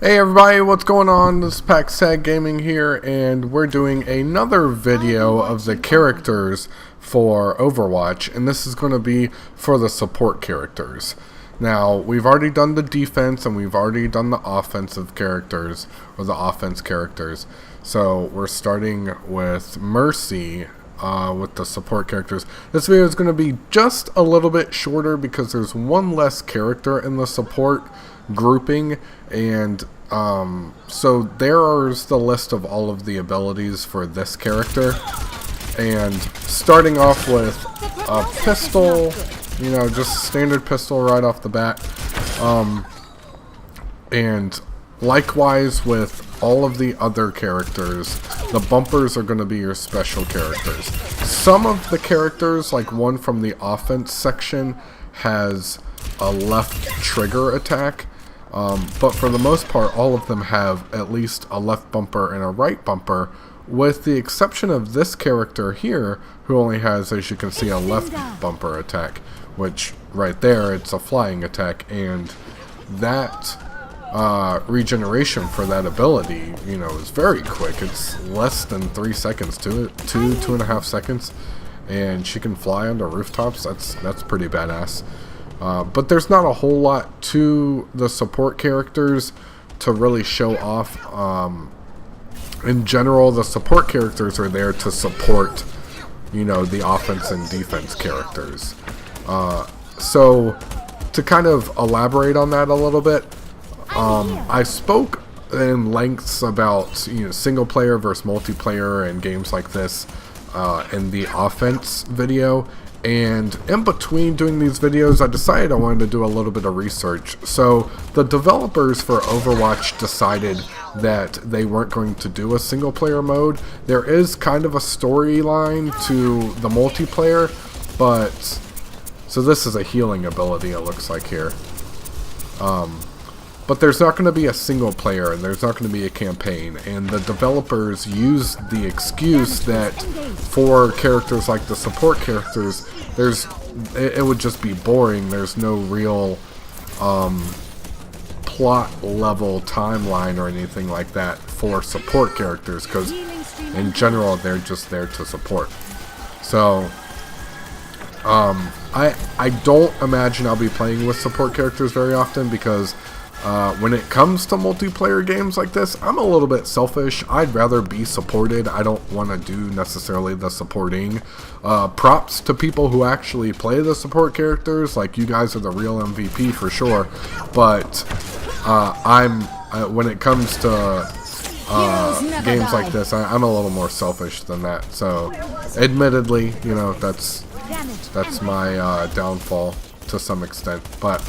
Hey everybody, what's going on? This is PaxTag Gaming here, and we're doing another video of the characters for Overwatch, and this is going to be for the support characters. Now, we've already done the defense, and we've already done the offensive characters, or the offense characters. So, we're starting with Mercy, with the support characters. This video is going to be just a little bit shorter because there's one less character in the support grouping, and so there's the list of all of the abilities for this character, and starting off with a pistol, you know, just standard pistol right off the bat, and likewise with all of the other characters, the bumpers are going to be your special characters. Some of the characters, like one from the offense section, has a left trigger attack, but for the most part all of them have at least a left bumper and a right bumper, with the exception of this character here, who only has, as you can see, a left bumper attack, which right there, it's a flying attack, and that regeneration for that ability, you know, is very quick. It's less than 3 seconds to it, 2.5 seconds, and she can fly onto rooftops. That's pretty badass. But there's not a whole lot to the support characters to really show off. In general, the support characters are there to support, you know, the offense and defense characters. So, to kind of elaborate on that a little bit, I spoke in lengths about, you know, single player versus multiplayer and games like this in the offense video. And in between doing these videos, I decided I wanted to do a little bit of research. So the developers for Overwatch decided that they weren't going to do a single player mode. There is kind of a storyline to the multiplayer, but so this is a healing ability, it looks like here. But there's not going to be a single player, and there's not going to be a campaign, and the developers used the excuse that for characters like the support characters, it would just be boring. There's no real plot level timeline or anything like that for support characters, because in general they're just there to support. So I don't imagine I'll be playing with support characters very often, because when it comes to multiplayer games like this, I'm a little bit selfish. I'd rather be supported. I don't want to do necessarily the supporting. Props to people who actually play the support characters. Like, you guys are the real MVP for sure. But when it comes to games like this, I'm a little more selfish than that. So, admittedly, you know, that's my downfall to some extent. But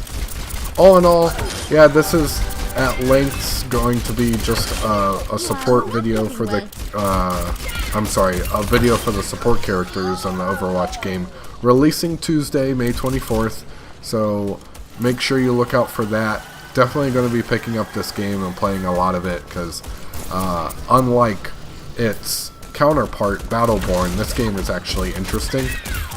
all in all, yeah, this is at lengths going to be just a support video for the, a video for the support characters on the Overwatch game, releasing Tuesday, May 24th, so make sure you look out for that. Definitely going to be picking up this game and playing a lot of it, because unlike its counterpart, Battleborn, this game is actually interesting.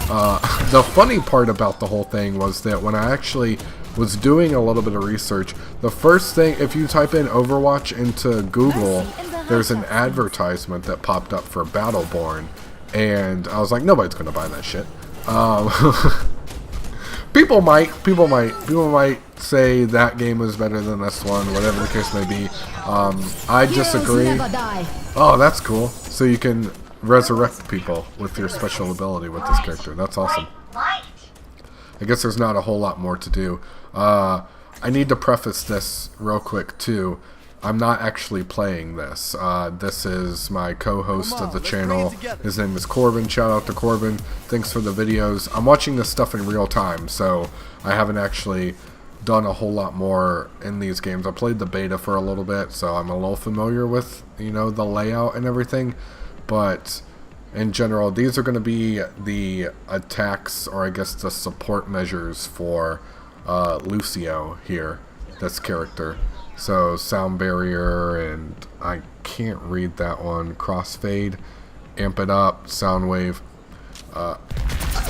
The funny part about the whole thing was that when I actually was doing a little bit of research, the first thing, if you type in Overwatch into Google, there's an advertisement that popped up for Battleborn, and I was like, nobody's gonna buy that shit. People might say that game is better than this one, whatever the case may be. I disagree. Oh, that's cool. So you can resurrect people with your special ability with this character. That's awesome. I guess there's not a whole lot more to do. I need to preface this real quick too. I'm not actually playing this. This is my co-host of the channel. His name is Corbin. Shout out to Corbin. Thanks for the videos. I'm watching this stuff in real time, so I haven't actually done a whole lot more in these games. I played the beta for a little bit, so I'm a little familiar with, you know, the layout and everything. But in general, these are going to be the attacks, or I guess the support measures for Lucio here, this character. So sound barrier, and I can't read that one, crossfade, amp it up, sound wave.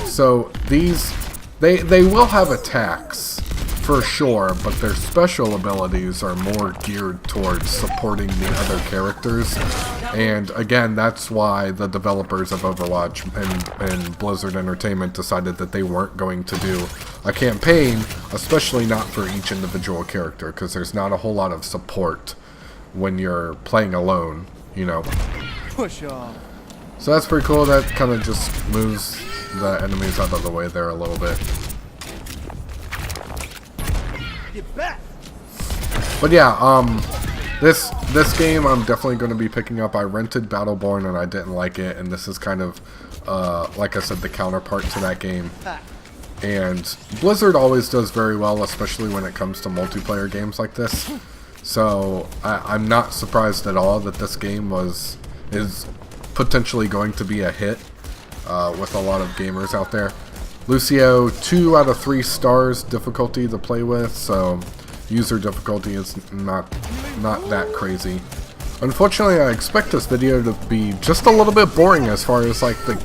So these, they will have attacks, for sure, but their special abilities are more geared towards supporting the other characters. And again, that's why the developers of Overwatch and Blizzard Entertainment decided that they weren't going to do a campaign, especially not for each individual character, because there's not a whole lot of support when you're playing alone, you know. Push on. So that's pretty cool. That kind of just moves the enemies out of the way there a little bit. Get back. But yeah, this game I'm definitely going to be picking up. I rented Battleborn and I didn't like it, and this is kind of, like I said, the counterpart to that game. And Blizzard always does very well, especially when it comes to multiplayer games like this. So I'm not surprised at all that this game is potentially going to be a hit with a lot of gamers out there. Lucio, 2 out of 3 stars difficulty to play with, so user difficulty is not that crazy. Unfortunately, I expect this video to be just a little bit boring as far as like the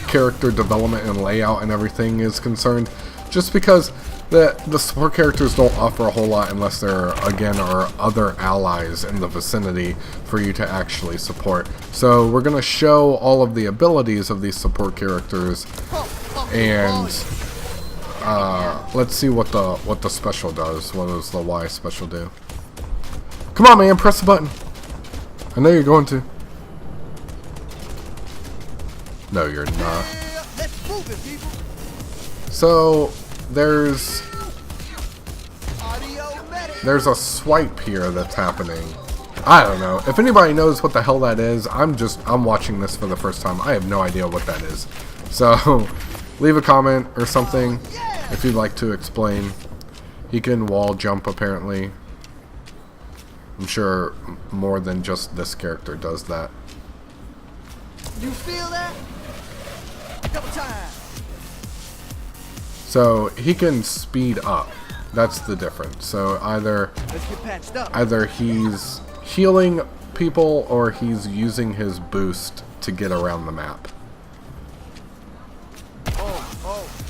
character development and layout and everything is concerned, just because the support characters don't offer a whole lot unless there again are other allies in the vicinity for you to actually support. So we're going to show all of the abilities of these support characters, and let's see what the special does. What does the Y special do? Come on, man, press the button. I know you're going to. No, you're not. So there's a swipe here that's happening. I don't know. If anybody knows what the hell that is, I'm watching this for the first time. I have no idea what that is. So leave a comment or something if you'd like to explain. He can wall jump apparently. I'm sure more than just this character does that. You feel that? Double time. So he can speed up. That's the difference. So either he's healing people or he's using his boost to get around the map.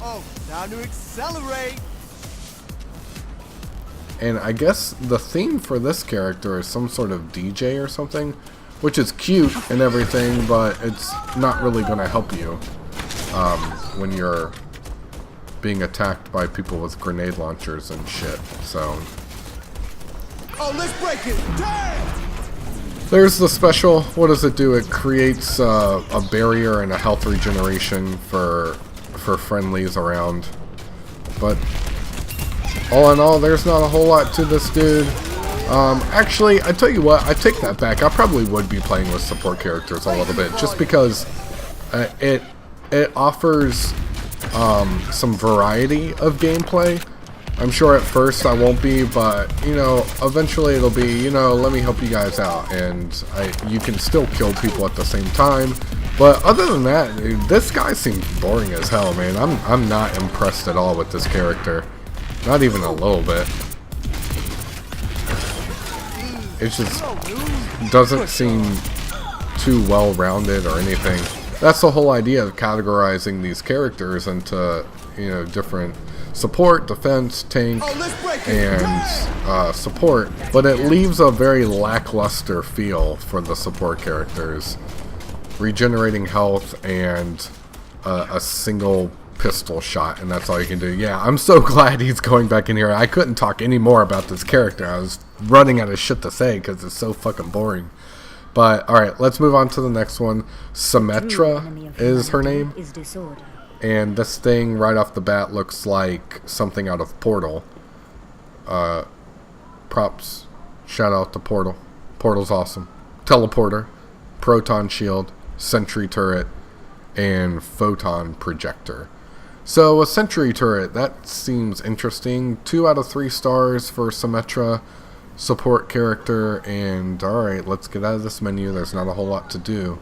Oh, time to accelerate. And I guess the theme for this character is some sort of DJ or something, which is cute and everything, but it's not really going to help you when you're being attacked by people with grenade launchers and shit. So let's break it. Damn! There's the special. What does it do? It creates a barrier and a health regeneration for friendlies around. But all in all, there's not a whole lot to this dude. Actually, I tell you what, I take that back. I probably would be playing with support characters a little bit, just because it offers some variety of gameplay. I'm sure at first I won't be, but you know, eventually it'll be, you know, let me help you guys out, and you can still kill people at the same time. But other than that, dude, this guy seems boring as hell, man. I'm not impressed at all with this character, not even a little bit. It just doesn't seem too well-rounded or anything. That's the whole idea of categorizing these characters into, you know, different support, defense, tank, and support, but it leaves a very lackluster feel for the support characters. Regenerating health and a single pistol shot, and that's all you can do. Yeah, I'm so glad he's going back in here. I couldn't talk any more about this character. I was running out of shit to say because it's so fucking boring. But alright, let's move on to the next one. SYMMETRA is her name. And this thing right off the bat looks like something out of Portal. Props. Shout out to Portal. Portal's awesome. Teleporter, proton shield, sentry turret, and photon projector. So a sentry turret, that seems interesting. 2 out of 3 stars for SYMMETRA. Support character, and alright, let's get out of this menu. There's not a whole lot to do.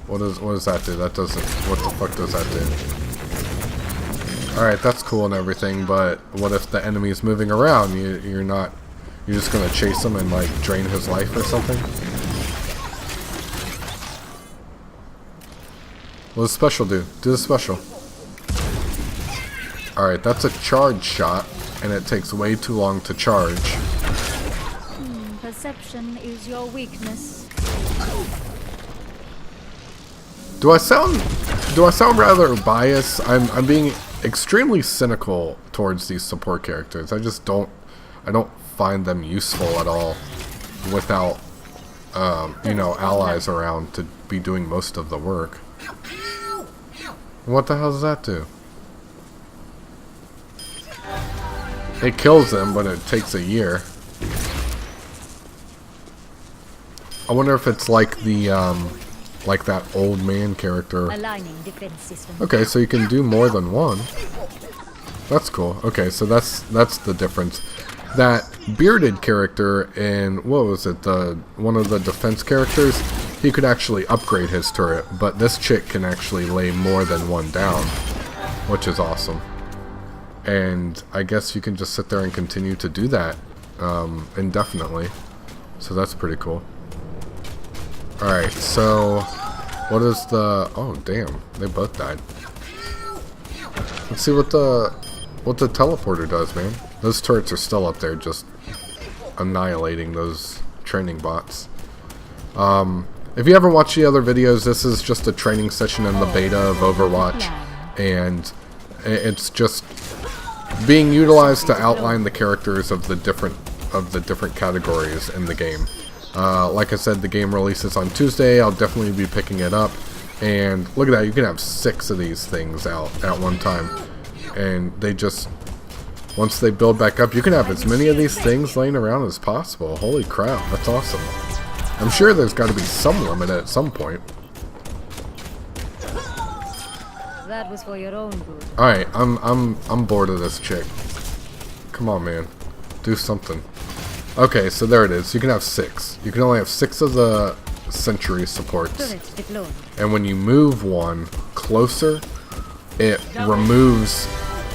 What does that do? That doesn't, what the fuck does that do? Alright, that's cool and everything, but what if the enemy's moving around? You're just gonna chase him and like drain his life or something? What does special do? Do the special. Alright, that's a charge shot, and it takes way too long to charge. Perception is your weakness. Do I sound rather biased? I'm being extremely cynical towards these support characters. I don't find them useful at all without you know, allies around to be doing most of the work. What the hell does that do? It kills them, but it takes a year. I wonder if it's like the like that old man character. Aligning defense system. Okay, so you can do more than one. That's cool. Okay, so that's the difference. That bearded character in, what was it, one of the defense characters, he could actually upgrade his turret, but this chick can actually lay more than one down, which is awesome. And I guess you can just sit there and continue to do that indefinitely. So that's pretty cool. Alright, so what is the... Oh, damn. They both died. Let's see what the teleporter does, man. Those turrets are still up there, just annihilating those training bots. If you haven't watched the other videos, this is just a training session in the beta of Overwatch. And it's just being utilized to outline the characters of the different categories in the game. Like I said, the game releases on Tuesday. I'll definitely be picking it up. And look at that, you can have 6 of these things out at one time. And they just, once they build back up, you can have as many of these things laying around as possible. Holy crap, that's awesome. I'm sure there's got to be some limit at some point. That was for your own good. Alright, I'm bored of this chick. Come on, man. Do something. Okay, so there it is. You can have 6. You can only have 6 of the sentry supports. And when you move one closer, it removes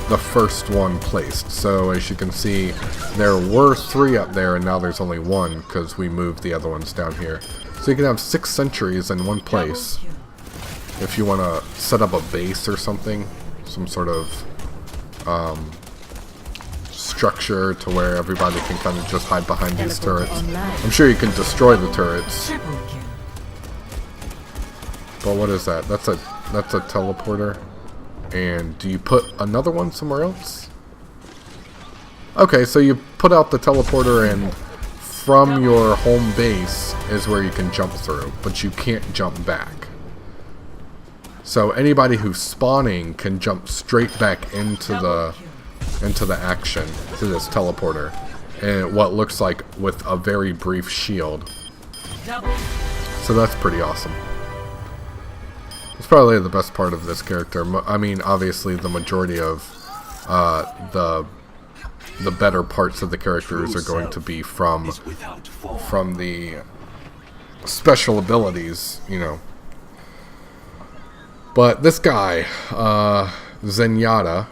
the first one placed. So as you can see, there were 3 up there, and now there's only 1 because we moved the other ones down here. So you can have 6 sentries in one place. If you want to set up a base or something, some sort of structure to where everybody can kind of just hide behind these turrets. I'm sure you can destroy the turrets. But what is that? That's a teleporter. And do you put another one somewhere else? Okay, so you put out the teleporter, and from your home base is where you can jump through, but you can't jump back. So anybody who's spawning can jump straight back into the action through this teleporter, and what looks like with a very brief shield. So that's pretty awesome. It's probably the best part of this character. I mean, obviously the majority of the better parts of the characters are going to be from the special abilities, you know. But this guy, ZENYATTA,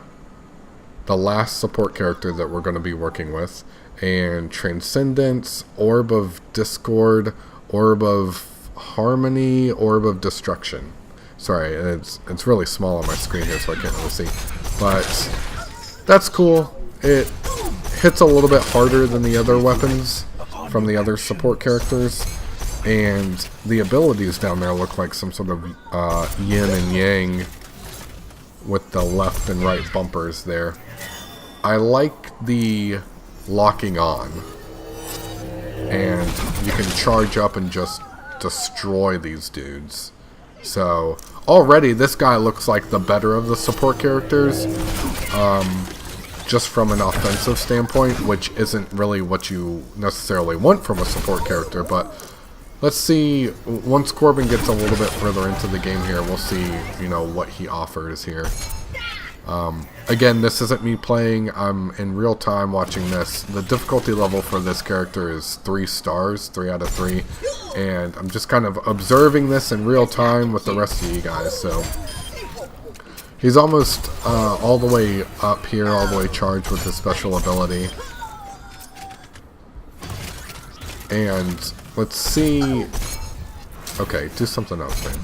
the last support character that we're going to be working with, and Transcendence, Orb of Discord, Orb of Harmony, Orb of Destruction. Sorry, it's really small on my screen here, so I can't really see. But that's cool. It hits a little bit harder than the other weapons from the other support characters. And the abilities down there look like some sort of yin and yang with the left and right bumpers there. I like the locking on. And you can charge up and just destroy these dudes. So already this guy looks like the better of the support characters, just from an offensive standpoint, which isn't really what you necessarily want from a support character. But let's see, once Corbin gets a little bit further into the game here, we'll see, you know, what he offers here. Again, this isn't me playing, I'm in real time watching this. The difficulty level for this character is 3 stars, 3 out of 3. And I'm just kind of observing this in real time with the rest of you guys, so. He's almost all the way up here, all the way charged with his special ability. And let's see. Okay, do something else, man.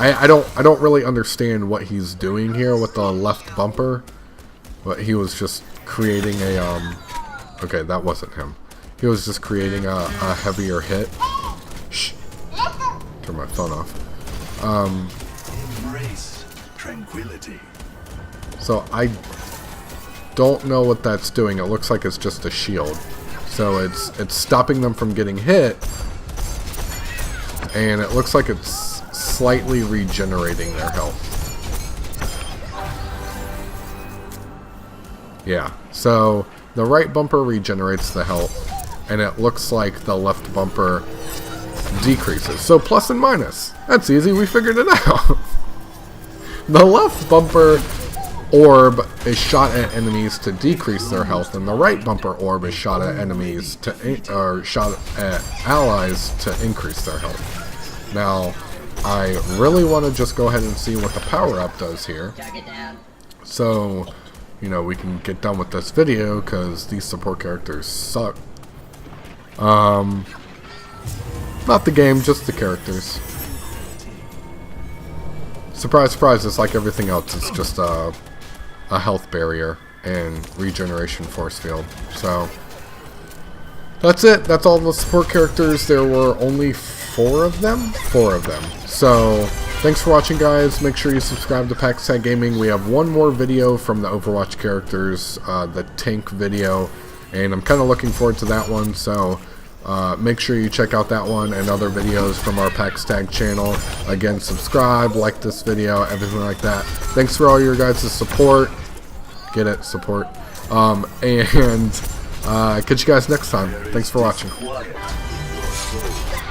I don't really understand what he's doing here with the left bumper. But he was just creating a okay, that wasn't him. He was just creating a heavier hit. Shh. Turn my phone off. Embrace tranquility. So I don't know what that's doing. It looks like it's just a shield. So it's stopping them from getting hit. And it looks like it's slightly regenerating their health. Yeah, so the right bumper regenerates the health, and it looks like the left bumper decreases. So plus and minus. That's easy, we figured it out. The left bumper orb is shot at enemies to decrease their health, and the right bumper orb is shot at enemies or shot at allies to increase their health. Now, I really want to just go ahead and see what the power-up does here. So, you know, we can get done with this video because these support characters suck. Not the game, just the characters. Surprise, surprise, it's like everything else. It's just a health barrier and regeneration force field. So, that's it. That's all the support characters. There were only 4 of them? 4 of them. So, thanks for watching, guys. Make sure you subscribe to PAX Tag Gaming. We have one more video from the Overwatch characters, the tank video, and I'm kind of looking forward to that one, so make sure you check out that one and other videos from our PAX Tag channel. Again, subscribe, like this video, everything like that. Thanks for all your guys' support. Get it? Support. And catch you guys next time. Thanks for watching. Quiet. Your soul